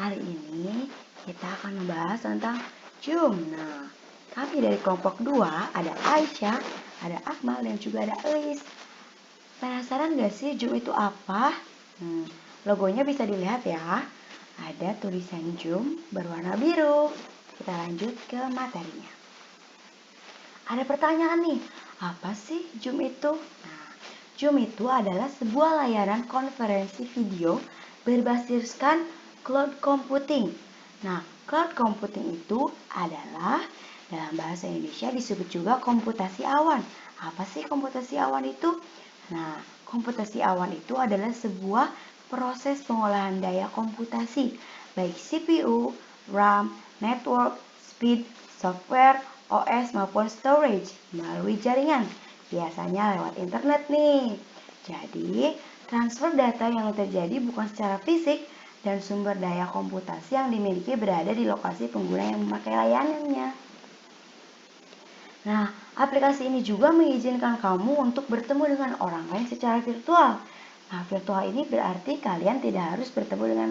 Hari ini kita akan membahas tentang Zoom. Nah, kami dari kelompok 2 ada Aisyah, ada Akmal, dan juga ada Elis. Penasaran gak sih Zoom itu apa? Logonya bisa dilihat ya. Ada tulisan Zoom berwarna biru. Kita lanjut ke materinya. Ada pertanyaan nih, apa sih Zoom itu? Nah, Zoom itu adalah sebuah layanan konferensi video berbasiskan cloud computing. Nah, cloud computing itu adalah dalam bahasa Indonesia disebut juga komputasi awan. Apa sih komputasi awan itu? Nah, komputasi awan itu adalah sebuah proses pengolahan daya komputasi, baik CPU, RAM, network, speed, software, OS maupun storage melalui jaringan, biasanya lewat internet nih. Jadi, transfer data yang terjadi bukan secara fisik dan sumber daya komputasi yang dimiliki berada di lokasi pengguna yang memakai layanannya. Nah, aplikasi ini juga mengizinkan kamu untuk bertemu dengan orang lain secara virtual. Nah, virtual ini berarti kalian tidak harus bertemu dengan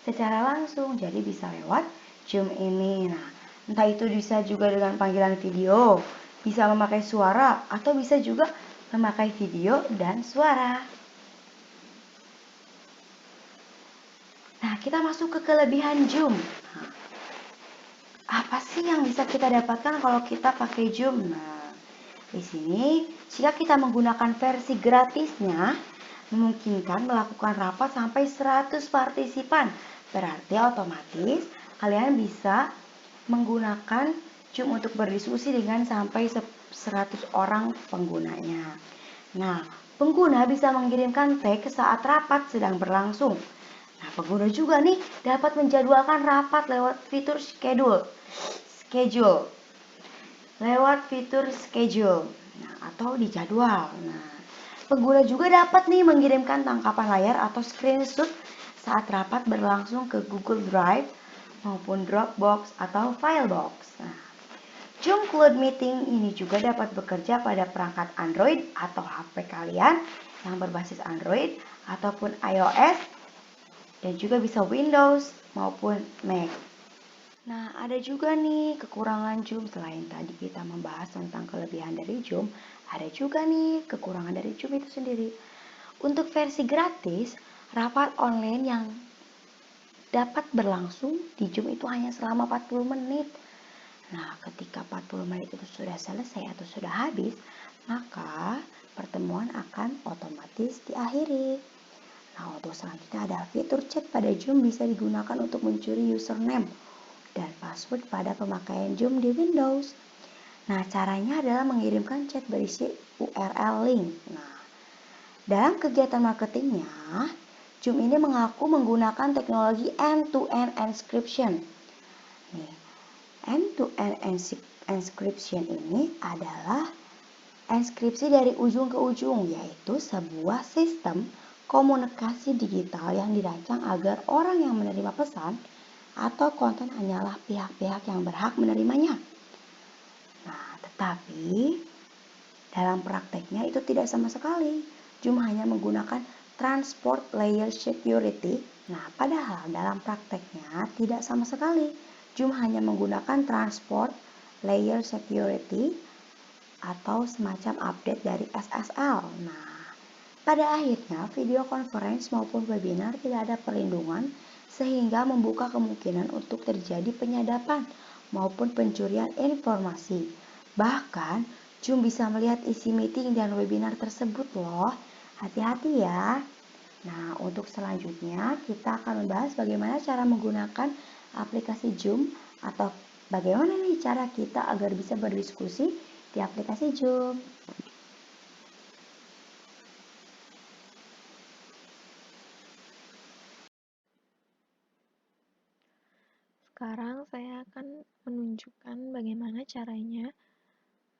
secara langsung, jadi bisa lewat Zoom ini. Nah, entah itu bisa juga dengan panggilan video, bisa memakai suara, atau bisa juga memakai video dan suara. Nah, kita masuk ke kelebihan Zoom. Nah, apa sih yang bisa kita dapatkan kalau kita pakai Zoom? Nah, di sini, jika kita menggunakan versi gratisnya, memungkinkan melakukan rapat sampai 100 partisipan. Berarti otomatis kalian bisa menggunakan Zoom untuk berdiskusi dengan sampai 100 orang penggunanya. Nah, pengguna bisa mengirimkan teks saat rapat sedang berlangsung. Nah, pengguna juga nih dapat menjadwalkan rapat lewat fitur schedule lewat fitur schedule atau di jadwal. Nah, pengguna juga dapat nih mengirimkan tangkapan layar atau screenshot saat rapat berlangsung ke Google Drive maupun Dropbox atau Filebox. Nah, Zoom Cloud Meeting ini juga dapat bekerja pada perangkat Android atau HP kalian yang berbasis Android ataupun iOS dan juga bisa Windows maupun Mac. Nah, ada juga nih kekurangan Zoom. Selain tadi kita membahas tentang kelebihan dari Zoom, ada juga nih kekurangan dari Zoom itu sendiri. Untuk versi gratis, rapat online yang dapat berlangsung di Zoom itu hanya selama 40 menit. Nah, ketika 40 menit itu sudah selesai atau sudah habis, maka pertemuan akan otomatis diakhiri. Nah, untuk selanjutnya ada fitur chat pada Zoom bisa digunakan untuk mencuri username dan password pada pemakaian Zoom di Windows. Nah, caranya adalah mengirimkan chat berisi URL link. Nah, dalam kegiatan marketingnya, Zoom ini mengaku menggunakan teknologi end-to-end encryption. Nih, end-to-end encryption ini adalah enskripsi dari ujung ke ujung, yaitu sebuah sistem komunikasi digital yang dirancang agar orang yang menerima pesan atau konten hanyalah pihak-pihak yang berhak menerimanya. Nah, tetapi dalam prakteknya itu tidak sama sekali. Zoom hanya menggunakan transport layer security. Nah, padahal dalam prakteknya tidak sama sekali. Zoom hanya menggunakan transport layer security atau semacam update dari SSL. Nah, pada akhirnya video conference maupun webinar tidak ada perlindungan sehingga membuka kemungkinan untuk terjadi penyadapan maupun pencurian informasi. Bahkan, Zoom bisa melihat isi meeting dan webinar tersebut loh. Hati-hati ya. Nah, untuk selanjutnya kita akan membahas bagaimana cara menggunakan aplikasi Zoom atau bagaimana nih cara kita agar bisa berdiskusi di aplikasi Zoom. Sekarang saya akan menunjukkan bagaimana caranya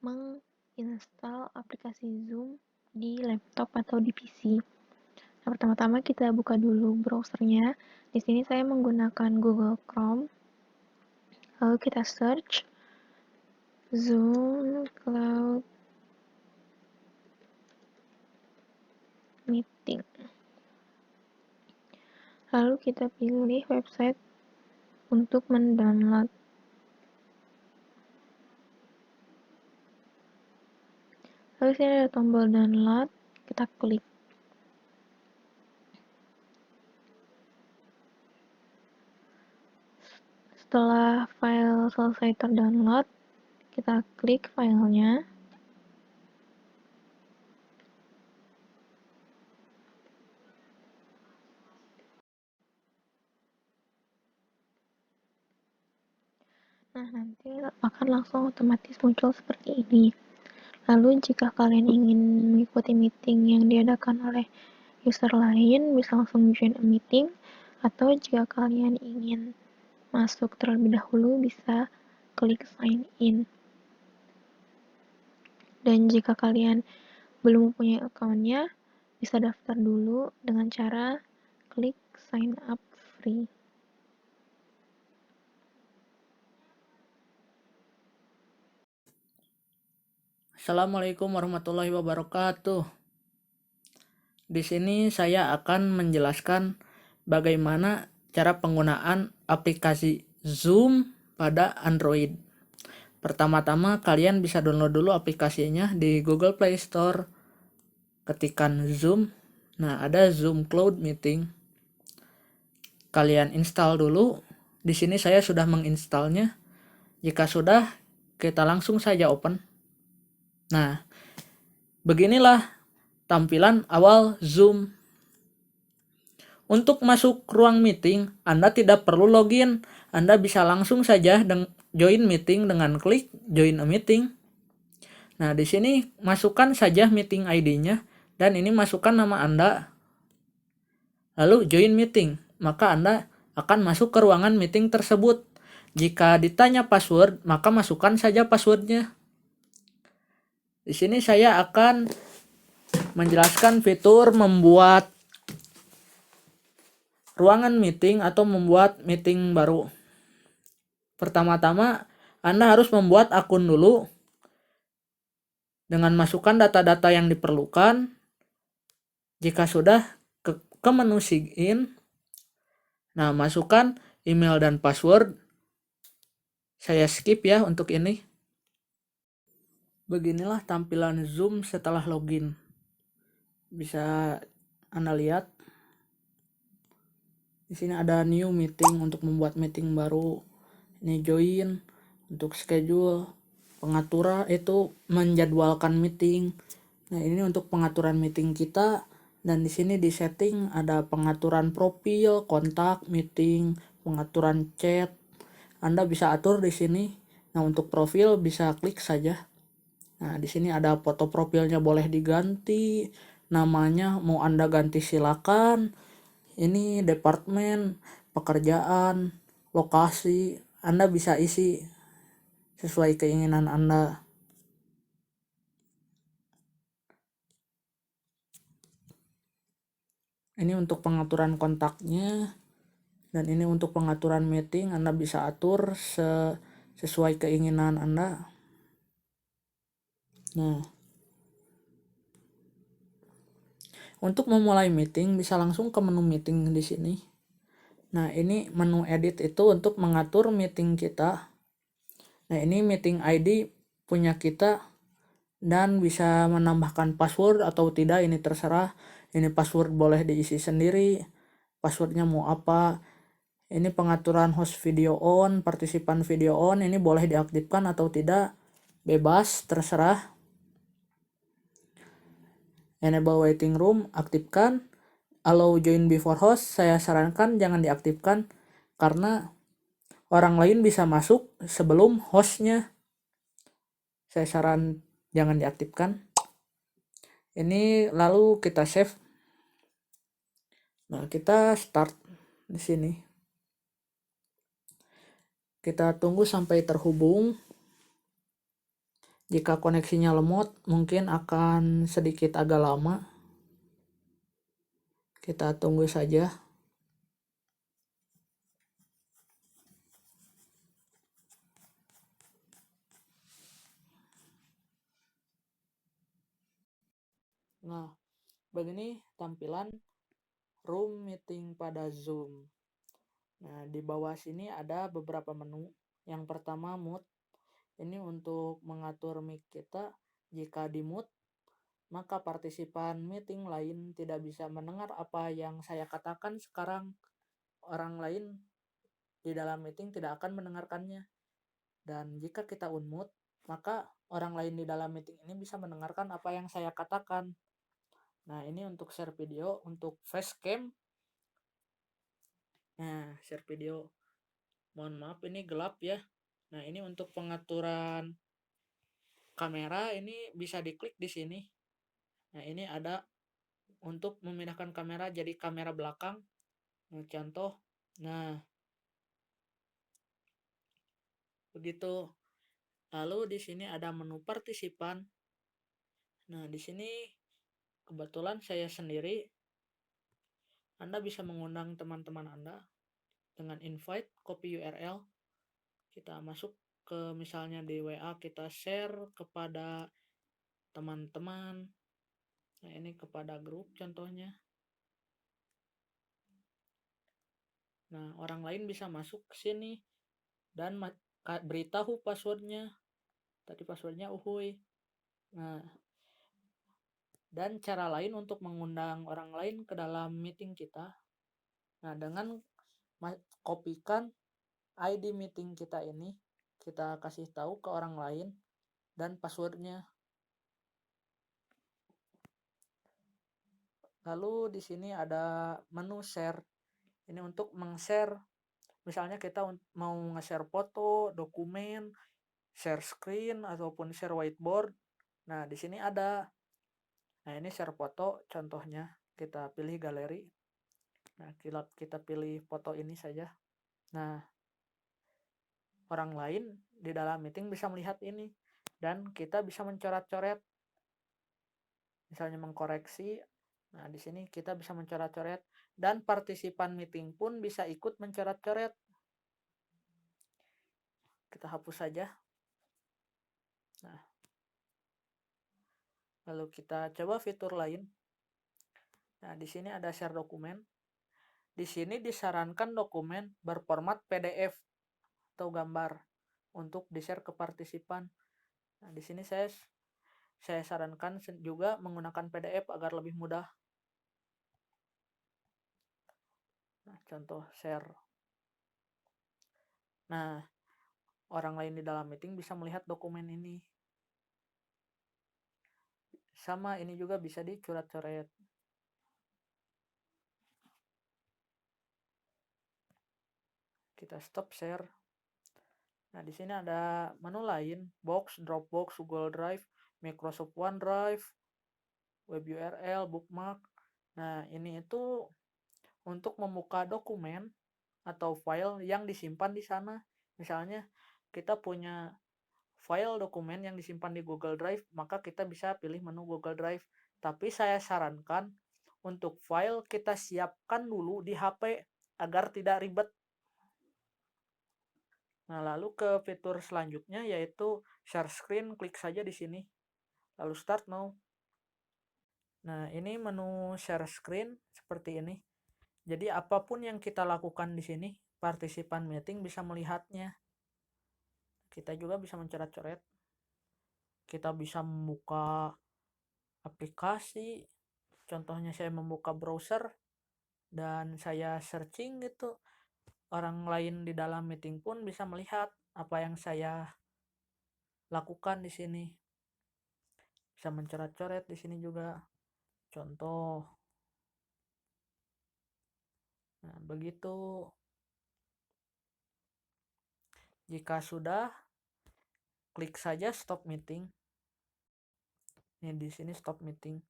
menginstal aplikasi Zoom di laptop atau di PC. Nah, pertama-tama kita buka dulu browsernya. Di sini saya menggunakan Google Chrome. Lalu kita search Zoom Cloud Meeting. Lalu kita pilih website untuk mendownload. Lalu sini ada tombol download, kita klik. Setelah file selesai terdownload, kita klik filenya. Nah, nanti akan langsung otomatis muncul seperti ini. Lalu jika kalian ingin mengikuti meeting yang diadakan oleh user lain, bisa langsung join a meeting, atau jika kalian ingin masuk terlebih dahulu, bisa klik sign in. Dan jika kalian belum punya account-nya, bisa daftar dulu dengan cara klik sign up free. Assalamualaikum warahmatullahi wabarakatuh. Di sini saya akan menjelaskan bagaimana cara penggunaan aplikasi Zoom pada Android. Pertama-tama kalian bisa download dulu aplikasinya di Google Play Store. Ketikkan Zoom. Nah, ada Zoom Cloud Meeting. Kalian install dulu. Di sini saya sudah menginstalnya. Jika sudah, kita langsung saja open. Nah, beginilah tampilan awal Zoom. Untuk masuk ruang meeting, Anda tidak perlu login. Anda bisa langsung saja join meeting dengan klik join a meeting. Nah, di sini masukkan saja meeting ID-nya dan ini masukkan nama Anda. Lalu join meeting, maka Anda akan masuk ke ruangan meeting tersebut. Jika ditanya password, maka masukkan saja passwordnya. Di sini saya akan menjelaskan fitur membuat ruangan meeting atau membuat meeting baru. Pertama-tama, Anda harus membuat akun dulu dengan masukkan data-data yang diperlukan. Jika sudah, ke menu sign. Nah, masukkan email dan password. Saya skip ya untuk ini. Beginilah tampilan Zoom setelah login. Bisa Anda lihat. Di sini ada new meeting untuk membuat meeting baru. Ini join untuk schedule. Pengaturan itu menjadwalkan meeting. Nah, ini untuk pengaturan meeting kita. Dan di sini di setting ada pengaturan profil, kontak, meeting, pengaturan chat. Anda bisa atur di sini. Nah, untuk profil bisa klik saja. Nah, di sini ada foto profilnya boleh diganti. Namanya mau Anda ganti silakan. Ini departemen, pekerjaan, lokasi. Anda bisa isi sesuai keinginan Anda. Ini untuk pengaturan kontaknya. Dan ini untuk pengaturan meeting, Anda bisa atur sesuai keinginan Anda. Nah, untuk memulai meeting bisa langsung ke menu meeting di sini. Nah, ini menu edit itu untuk mengatur meeting kita. Nah, ini meeting ID punya kita dan bisa menambahkan password atau tidak, ini terserah. Ini password boleh diisi sendiri. Passwordnya mau apa? Ini pengaturan host video on, partisipan video on, ini boleh diaktifkan atau tidak, bebas, terserah. Enable waiting room, aktifkan. Allow join before host, saya sarankan jangan diaktifkan karena orang lain bisa masuk sebelum hostnya. Saya saran jangan diaktifkan. Ini lalu kita save. Nah, kita start di sini. Kita tunggu sampai terhubung. Jika koneksinya lemot, mungkin akan sedikit agak lama. Kita tunggu saja. Nah, begini tampilan room meeting pada Zoom. Nah, di bawah sini ada beberapa menu. Yang pertama mute. Ini untuk mengatur mic kita. Jika di mute, maka partisipan meeting lain tidak bisa mendengar apa yang saya katakan sekarang. Orang lain di dalam meeting tidak akan mendengarkannya. Dan jika kita unmute, maka orang lain di dalam meeting ini bisa mendengarkan apa yang saya katakan. Nah, ini untuk share video, untuk facecam. Nah, share video. Mohon maaf ini gelap ya. Nah, ini untuk pengaturan kamera, ini bisa diklik di sini. Nah, ini ada untuk memindahkan kamera jadi kamera belakang. Nah, contoh. Nah, begitu. Lalu di sini ada menu partisipan. Nah, di sini kebetulan saya sendiri. Anda bisa mengundang teman-teman Anda dengan invite, copy URL. Kita masuk ke misalnya di WA, kita share kepada teman-teman. Nah, ini kepada grup contohnya. Nah, orang lain bisa masuk ke sini dan beritahu passwordnya. Tadi passwordnya uhuy. Nah, dan cara lain untuk mengundang orang lain ke dalam meeting kita. Nah, dengan kopikan ID meeting kita ini, kita kasih tahu ke orang lain dan passwordnya. Lalu di sini ada menu share. Ini untuk meng-share. Misalnya kita mau nge-share foto, dokumen, share screen ataupun share whiteboard. Nah, di sini ada. Nah, ini share foto contohnya. Kita pilih galeri. Nah, kita pilih foto ini saja. Nah, orang lain di dalam meeting bisa melihat ini dan kita bisa mencoret-coret. Misalnya mengkoreksi. Nah, di sini kita bisa mencoret-coret dan partisipan meeting pun bisa ikut mencoret-coret. Kita hapus saja. Nah, lalu kita coba fitur lain. Nah, di sini ada share dokumen. Di sini disarankan dokumen berformat PDF atau gambar untuk di-share ke partisipan. Nah, di sini saya sarankan juga menggunakan PDF agar lebih mudah. Nah, contoh share. Nah, orang lain di dalam meeting bisa melihat dokumen ini. Sama, ini juga bisa dicoret-coret. Kita stop share. Nah, di sini ada menu lain, Box, Dropbox, Google Drive, Microsoft OneDrive, Web URL, Bookmark. Nah, ini itu untuk membuka dokumen atau file yang disimpan di sana. Misalnya, kita punya file dokumen yang disimpan di Google Drive, maka kita bisa pilih menu Google Drive. Tapi saya sarankan untuk file kita siapkan dulu di HP agar tidak ribet. Nah, lalu ke fitur selanjutnya yaitu share screen, klik saja di sini. Lalu start now. Nah, ini menu share screen seperti ini. Jadi apapun yang kita lakukan di sini, partisipan meeting bisa melihatnya. Kita juga bisa mencoret-coret. Kita bisa membuka aplikasi. Contohnya saya membuka browser dan saya searching gitu. Orang lain di dalam meeting pun bisa melihat apa yang saya lakukan di sini. Bisa mencoret-coret di sini juga. Contoh. Nah, begitu. Jika sudah, klik saja stop meeting. Ini di sini stop meeting.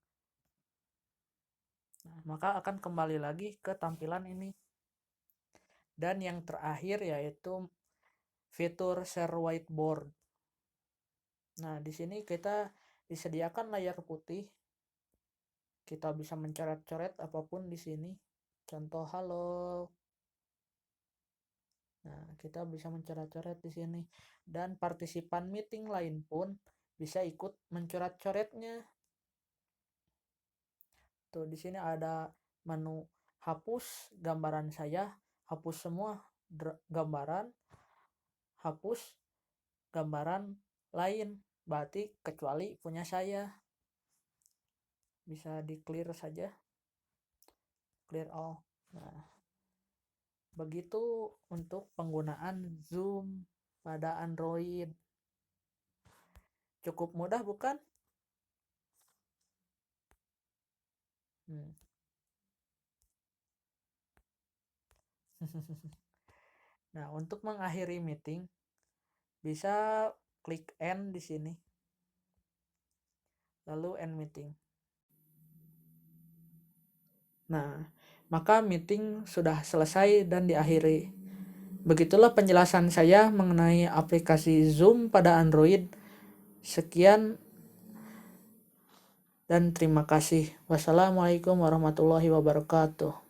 Nah, maka akan kembali lagi ke tampilan ini. Dan yang terakhir yaitu fitur share whiteboard. Nah, di sini kita disediakan layar putih. Kita bisa mencoret-coret apapun di sini. Contoh halo. Nah, kita bisa mencoret-coret di sini. Dan partisipan meeting lain pun bisa ikut mencoret-coretnya. Tuh, di sini ada menu hapus gambaran saya, hapus semua gambaran, hapus gambaran lain, berarti kecuali punya saya. Bisa di clear saja, clear all. Nah, begitu untuk penggunaan Zoom pada Android. Cukup mudah bukan? Nah, untuk mengakhiri meeting bisa klik end di sini. Lalu end meeting. Nah, maka meeting sudah selesai dan diakhiri. Begitulah penjelasan saya mengenai aplikasi Zoom pada Android. Sekian dan terima kasih. Wassalamualaikum warahmatullahi wabarakatuh.